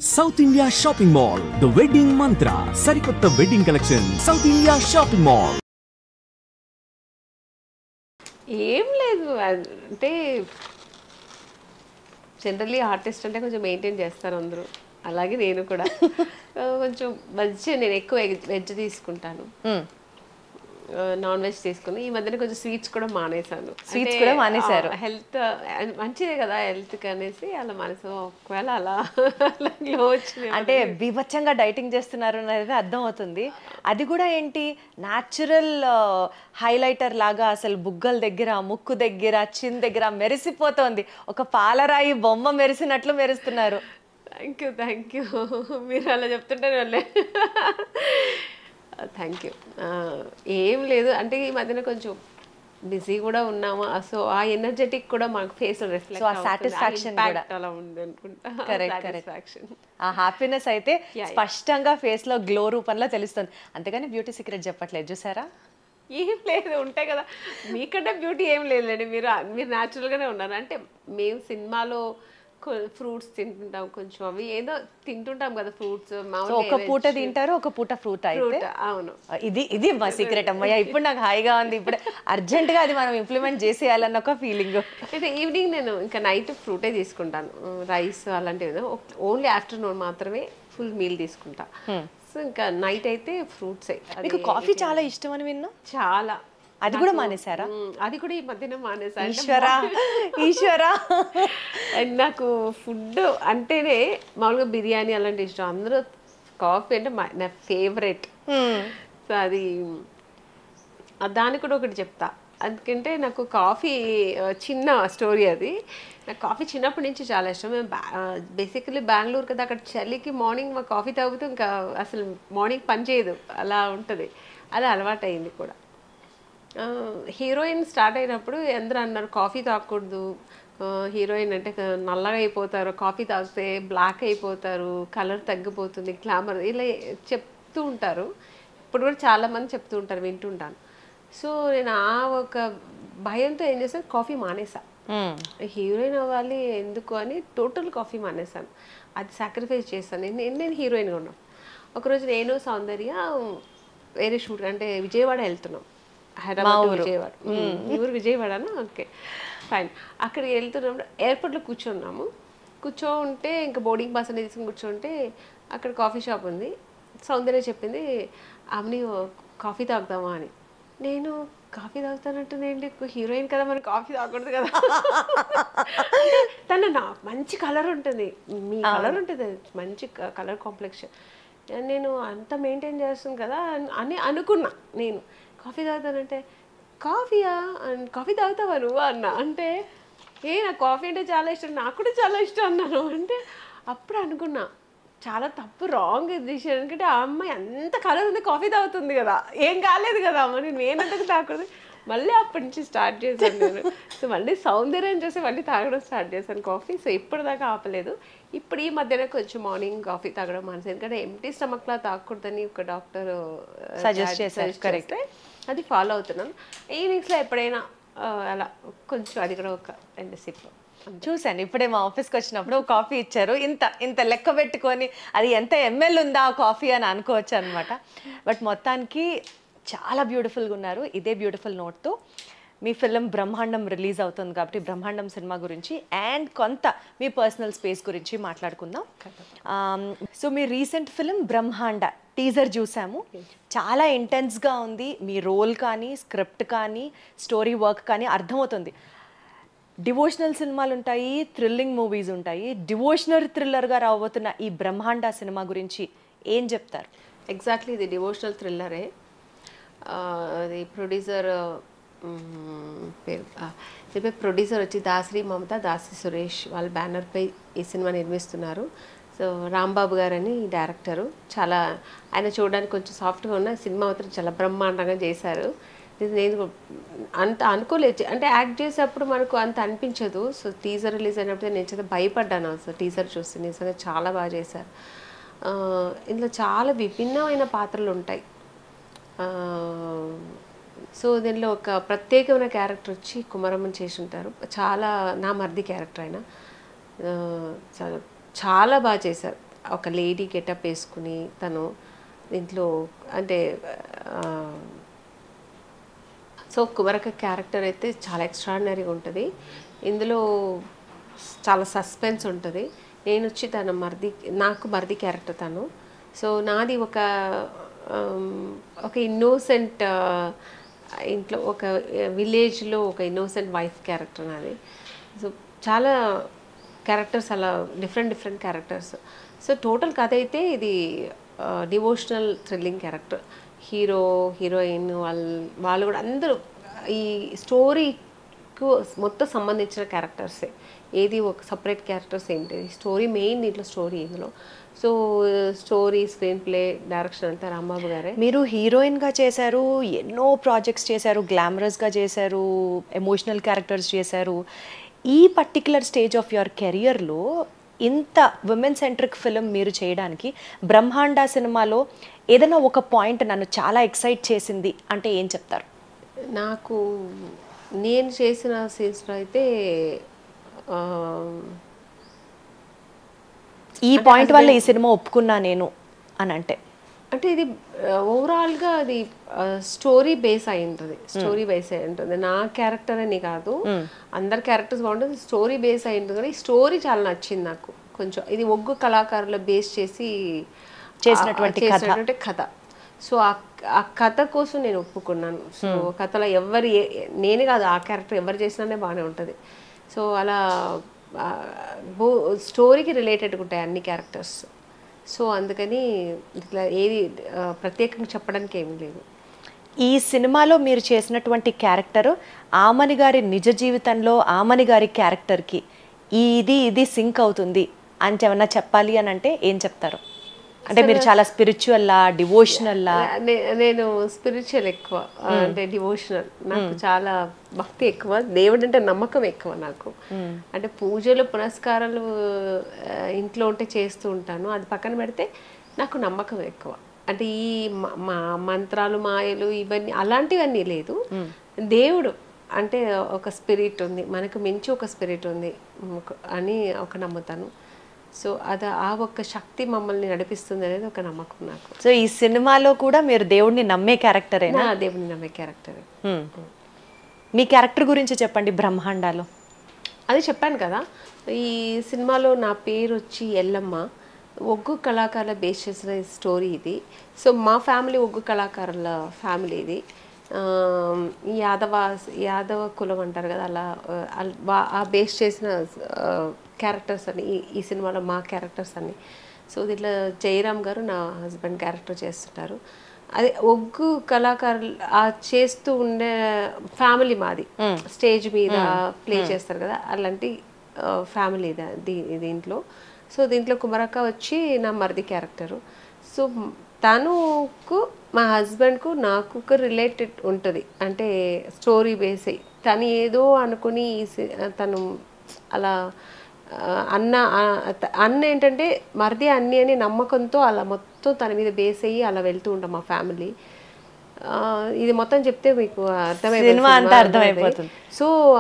South India shopping mall the wedding మంత్ర సరికొత్త wedding collection south India shopping mall. ఏం లేదు అంటే జనరల్లీ ఆర్టిస్ట్ అంటే కొంచెం మెయింటైన్ చేస్తారు అందరూ, అలాగే నేను కూడా కొంచెం మంచిగా నేను ఎక్కువ వెజ్ తీసుకుంటాను, నాన్ వెజ్ తీసుకుని ఈ మధ్యన కొంచెం స్వీట్స్ కూడా మానేసాను. స్వీట్స్ కూడా మానేశారు. హెల్త్ మంచిదే కదా హెల్త్ అనేసి అలా మనసు ఒకవేళ అలా గ్లో వచ్చింది అంటే బీభత్సంగా డైటింగ్ చేస్తున్నారు అనేది అర్థం అవుతుంది. అది కూడా ఏంటి న్యాచురల్ హైలైటర్ లాగా అసలు బుగ్గల దగ్గర ముక్కు దగ్గర చిన్ దగ్గర మెరిసిపోతోంది, ఒక పాలరాయి బొమ్మ మెరిసినట్లు మెరుస్తున్నారు. థ్యాంక్ యూ మీరు అలా చెప్తుంటే వాళ్ళే థ్యాంక్ యూ. ఏం లేదు అంటే ఈ మధ్యన కొంచెం బిజీ కూడా ఉన్నాము, సో ఆ ఎనర్జెటిక్ కూడా మాకు ఫేస్ రిఫ్లెక్ట్ ఆ సాటిస్ఫాక్షన్ కూడా అలా ఉంది అనుకుంటా. ఆ హ్యాపీనెస్ అయితే స్పష్టంగా ఫేస్ లో గ్లో రూపంలో తెలుస్తుంది. అంతేగాని బ్యూటీ సీక్రెట్ చెప్పట్లేదు చూసారా. ఏం లేదు ఉంటాయి కదా మీకంటే బ్యూటీ ఏం లేదండి, మీరు న్యాచురల్గానే ఉన్నారు. అంటే మేము సినిమాలో ఫ్రూట్స్ తింటుంటాం, కొంచెం అవి ఏదో తింటుంటాం కదా ఫ్రూట్స్. ఒక పూట తింటారు, ఒక పూట ఫ్రూట్ అయితే. అవును, ఇది మా సీక్రెట్ అమ్మయ్య. ఇప్పుడు నాకు హాయిగా ఉంది, ఇప్పుడు అర్జెంట్ గా అది మనం ఇంప్లిమెంట్ చేసేయాలన్న ఒక ఫీలింగ్. అయితే ఈవినింగ్ నేను ఇంకా నైట్ ఫ్రూటే తీసుకుంటాను, రైస్ అలాంటివి ఓన్లీ ఆఫ్టర్నూన్ మాత్రమే ఫుల్ మీల్ తీసుకుంటా. సో ఇంకా నైట్ అయితే ఫ్రూట్స్. మీకు కాఫీ చాలా ఇష్టం అని విన్నా. చాలా. అది కూడా మానేశారా? అది కూడా ఈ మధ్యన మానేసా. ఈశ్వరా అండ్ నాకు ఫుడ్ అంటేనే మామూలుగా బిర్యానీ అలాంటి ఇష్టం, అందరూ కాఫీ అంటే నా ఫేవరెట్. సో అది దానికి కూడా ఒకటి చెప్తా. అందుకంటే నాకు కాఫీ చిన్న స్టోరీ అది. నాకు కాఫీ చిన్నప్పటి నుంచి చాలా ఇష్టం. మేము బేసికలీ బెంగళూరు కదా, అక్కడ చలికి మార్నింగ్ మా కాఫీ తాగుతూ ఇంకా అసలు మార్నింగ్ పని చేయదు, అలా ఉంటుంది. అది అలవాటు అయింది కూడా. హీరోయిన్ స్టార్ట్ అయినప్పుడు అందరూ అన్నారు కాఫీ తాగకూడదు, హీరోయిన్ అంటే నల్లగా అయిపోతారు, కాఫీ తాగితే బ్లాక్ అయిపోతారు, కలర్ తగ్గిపోతుంది, గ్లామర్ ఇలా చెప్తూ ఉంటారు. ఇప్పుడు కూడా చాలామంది చెప్తూ ఉంటారు, వింటుంటాను. సో నేను ఆ ఒక భయంతో ఏం చేశాను, కాఫీ మానేసా. హీరోయిన్ అవ్వాలి ఎందుకు అని టోటల్ కాఫీ మానేసాను. అది సాక్రిఫైస్ చేశాను. నేను హీరోయిన్గా ఉన్నాను. ఒకరోజు నేను సౌందర్య వేరే షూట్ అంటే విజయవాడ వెళ్తున్నాం, హైదరాబాద్ విజయవాడ. ఊరు విజయవాడనా? Okay fine. అక్కడికి వెళ్తున్నప్పుడు ఎయిర్పోర్ట్లో కూర్చోంటే ఇంకా బోర్డింగ్ పాస్ అనేది తీసుకుని కూర్చోంటే అక్కడ కాఫీ షాప్ ఉంది. సౌందర్య చెప్పింది ఆమెని కాఫీ తాగుతామా అని. నేను కాఫీ తాగుతానంటేనేంటి, హీరోయిన్ కదా మరి కాఫీ తాగకూడదు కదా. తన మంచి కలర్ ఉంటుంది, మీ కలర్ ఉంటుంది, మంచి కలర్ కాంప్లెక్షన్, నేను అంత మెయింటైన్ చేస్తాను కదా అని అనుకున్నా. నేను కాఫీ తాగుతానంటే కాఫీ తాగుతావా నువ్వు అన్నా. అంటే నాకు కాఫీ అంటే చాలా ఇష్టం, నాకు కూడా చాలా ఇష్టం అన్నాను. అంటే అప్పుడు అనుకున్నా చాలా తప్పు, రాంగ్ డిసిషన్. ఎందుకంటే ఆ అమ్మాయి అంత కలర్ ఉంది, కాఫీ తాగుతుంది కదా, ఏం కాలేదు కదా మరి నేనంతకు తాగకూడదు. మళ్ళీ అప్పటి నుంచి స్టార్ట్ చేశాను నేను. సో మళ్ళీ సౌందర్యం చూసి మళ్ళీ తాగడం స్టార్ట్ చేశాను కాఫీ. సో ఇప్పటిదాకా ఆపలేదు. ఇప్పుడు ఈ మధ్యన కొంచెం మార్నింగ్ కాఫీ తాగడం మనసు, ఎందుకంటే ఎంటీ స్టమక్లా తాగకూడదని ఒక డాక్టర్ సజెస్ట్ చేశారు. కరెక్ట్, అది ఫాలో అవుతున్నాను. ఈవినింగ్స్లో ఎప్పుడైనా అలా కొంచెం అది కూడా ఒక 2 సిప్ చూశాను. ఇప్పుడే మా ఆఫీస్కి వచ్చినప్పుడు కాఫీ ఇచ్చారు, ఇంత లెక్క పెట్టుకొని అది ఎంత ఎంఎల్ ఉందా ఆ కాఫీ అని అనుకోవచ్చు అనమాట. బట్ మొత్తానికి చాలా బ్యూటిఫుల్గా ఉన్నారు. ఇదే బ్యూటిఫుల్ నోట్తో మీ ఫిలిం బ్రహ్మాండం రిలీజ్ అవుతుంది కాబట్టి బ్రహ్మాండం సినిమా గురించి అండ్ కొంత మీ పర్సనల్ స్పేస్ గురించి మాట్లాడుకుందాం. సో మీ రీసెంట్ ఫిలిం బ్రహ్మాండ టీజర్ చూసాము, చాలా ఇంటెన్స్గా ఉంది. మీ రోల్ కానీ స్క్రిప్ట్ కానీ స్టోరీ వర్క్ కానీ అర్థమవుతుంది. డివోషనల్ సినిమాలు ఉంటాయి, థ్రిల్లింగ్ మూవీస్ ఉంటాయి. డివోషనల్ థ్రిల్లర్గా రాబోతున్న ఈ బ్రహ్మాండ సినిమా గురించి ఏం చెప్తారు? ఎగ్జాక్ట్లీ ఇది డివోషనల్ థ్రిల్లరే. అది ప్రొడ్యూసర్ ప్రొడ్యూసర్ వచ్చి దాసరి మమత, దాసి సురేష్ వాళ్ళ బ్యానర్పై ఈ సినిమా నిర్మిస్తున్నారు. సో రాంబాబు గారని డైరెక్టరు. చాలా ఆయన చూడడానికి కొంచెం సాఫ్ట్గా ఉన్న సినిమా మాత్రం చాలా బ్రహ్మాండంగా చేశారు. నేను అంత అనుకోలేదు, అంటే యాక్ట్ చేసేటప్పుడు మనకు అంత అనిపించదు. సో టీజర్ రిలీజ్ అయినప్పుడు నేను చాలా భయపడ్డాను అసలు టీజర్ చూస్తే. నిజంగా చాలా బాగా చేశారు. ఇందులో చాలా విభిన్నమైన పాత్రలు ఉంటాయి. సో దీనిలో ఒక ప్రత్యేకమైన క్యారెక్టర్ వచ్చి కుమరమ్మని చేసి ఉంటారు. చాలా నా మర్ది క్యారెక్టర్ ఆయన చాలా బాగా చేశారు. ఒక లేడీ గెటప్ వేసుకుని తను దీంట్లో అంటే సో కుమరక క్యారెక్టర్ అయితే చాలా ఎక్స్ట్రాడినరీగా ఉంటుంది. ఇందులో చాలా సస్పెన్స్ ఉంటుంది. నేను వచ్చి తన నాకు మరిది క్యారెక్టర్ తను. సో నాది ఒక ఇన్నోసెంట్ ఇంట్లో ఒక విలేజ్లో ఒక ఇన్నోసెంట్ వైఫ్ క్యారెక్టర్ నాది. సో చాలా క్యారెక్టర్స్ అలా డిఫరెంట్ క్యారెక్టర్స్. సో టోటల్ కథ అయితే ఇది devotional thrilling character. Hero heroine వాళ్ళు కూడా అందరూ ఈ స్టోరీకు మొత్తం సంబంధించిన క్యారెక్టర్సే. ఏది ఒక సపరేట్ క్యారెక్టర్స్ ఏంటి, స్టోరీ మెయిన్ దీంట్లో స్టోరీ ఇందులో. So story, screen play, direction అంతా రాంబాబు గారే. మీరు హీరోయిన్గా చేశారు, ఎన్నో ప్రాజెక్ట్స్ చేశారు, గ్లామరస్గా చేశారు, ఎమోషనల్ క్యారెక్టర్స్ చేశారు. ఈ పర్టిక్యులర్ స్టేజ్ ఆఫ్ యువర్ కెరియర్లో ఇంత విమెన్ సెంట్రిక్ ఫిలిం మీరు చేయడానికి బ్రహ్మాండ సినిమాలో ఏదైనా ఒక పాయింట్ నన్ను చాలా ఎక్సైట్ చేసింది అంటే ఏం చెప్తారు? నాకు నేను చేసిన సీన్స్లో అయితే ఈ పాయింట్ వల్ల ఈ సినిమా ఒప్పుకున్నా నేను అని అంటే ఇది ఓవరాల్గా అది స్టోరీ బేస్ అయి ఉంటుంది. స్టోరీ బేస్ అయి ఉంటుంది. నా క్యారెక్టర్ అని కాదు, అందరి క్యారెక్టర్స్ బాగుంటుంది, స్టోరీ బేస్ అయి ఉంటుంది. కానీ ఈ స్టోరీ చాలా నచ్చింది నాకు. కొంచెం ఇది ఒగ్గు కళాకారుల బేస్ చేసి చేసినటువంటి కథ. సో ఆ కథ కోసం నేను ఒప్పుకున్నాను. సో కథలో నేనే కాదు, ఆ క్యారెక్టర్ ఎవరు చేసినానే బాగానే ఉంటుంది. సో అలా స్టోరీకి రిలేటెడ్గా ఉంటాయి అన్ని క్యారెక్టర్స్. సో అందుకని ఇట్లా ఏది ప్రత్యేకంగా చెప్పడానికి ఏమీ లేదు. ఈ సినిమాలో మీరు చేసినటువంటి క్యారెక్టర్ ఆమని గారి నిజ జీవితంలో ఆమని గారి క్యారెక్టర్కి ఇది సింక్ అవుతుంది అని ఏమన్నా చెప్పాలి అని అంటే ఏం చెప్తారు? అంటే మీరు చాలా స్పిరిచువల్లా, డివోషనల్లా? నేను స్పిరిచువల్ ఎక్కువ, అంటే డివోషనల్. నాకు చాలా భక్తి ఎక్కువ, దేవుడు అంటే నమ్మకం ఎక్కువ నాకు. అంటే పూజలు పునస్కారాలు ఇంట్లో ఉంటే చేస్తూ ఉంటాను, అది పక్కన పెడితే నాకు నమ్మకం ఎక్కువ. అంటే ఈ మంత్రాలు, మాయలు ఇవన్నీ అలాంటివన్నీ లేదు. దేవుడు అంటే ఒక స్పిరిట్ ఉంది, మనకు మించి ఒక స్పిరిట్ ఉంది అని ఒక నమ్ముతాను. సో ఆ ఒక్క శక్తి మమ్మల్ని నడిపిస్తుంది అనేది ఒక నమ్మకం నాకు. సో ఈ సినిమాలో కూడా మీరు దేవుడిని నమ్మే క్యారెక్టరేనా? దేవుడిని నమ్మే క్యారెక్టరే. మీ క్యారెక్టర్ గురించి చెప్పండి బ్రహ్మాండాలో. అది చెప్పాను కదా, ఈ సినిమాలో నా పేరు వచ్చి ఎల్లమ్మ. ఒగ్గు కళాకారుల బేస్ చేసిన స్టోరీ ఇది. సో మా ఫ్యామిలీ ఒగ్గు కళాకారుల ఫ్యామిలీ ఇది. యాదవ కులం అంటారు కదా, అలా ఆ బేస్ చేసిన క్యారెక్టర్స్ అని ఈ సినిమాలో మా క్యారెక్టర్స్ అన్ని. సో దీంట్లో జయరామ్ గారు నా హస్బెండ్ క్యారెక్టర్ చేస్తుంటారు. అదే ఒగ్గు కళాకారులు చేస్తూ ఉండే ఫ్యామిలీ మాది. స్టేజ్ మీద ప్లే చేస్తారు కదా, అలాంటి ఫ్యామిలీ దీంట్లో. సో దీంట్లో కుమరక్క వచ్చి నా మరిది క్యారెక్టరు. సో తనుకు మా హస్బెండ్కు నాకు రిలేటెడ్ ఉంటుంది. అంటే స్టోరీ బేస్ అయ్యి తను ఏదో అనుకుని తను అలా అన్న ఏంటంటే మరిది అన్ని అని నమ్మకంతో అలా మొత్తం తన మీద బేస్ అయ్యి అలా వెళ్తూ ఉంటాం మా ఫ్యామిలీ. ఇది మొత్తం చెప్తే మీకు అర్థమైపోతుంది. సో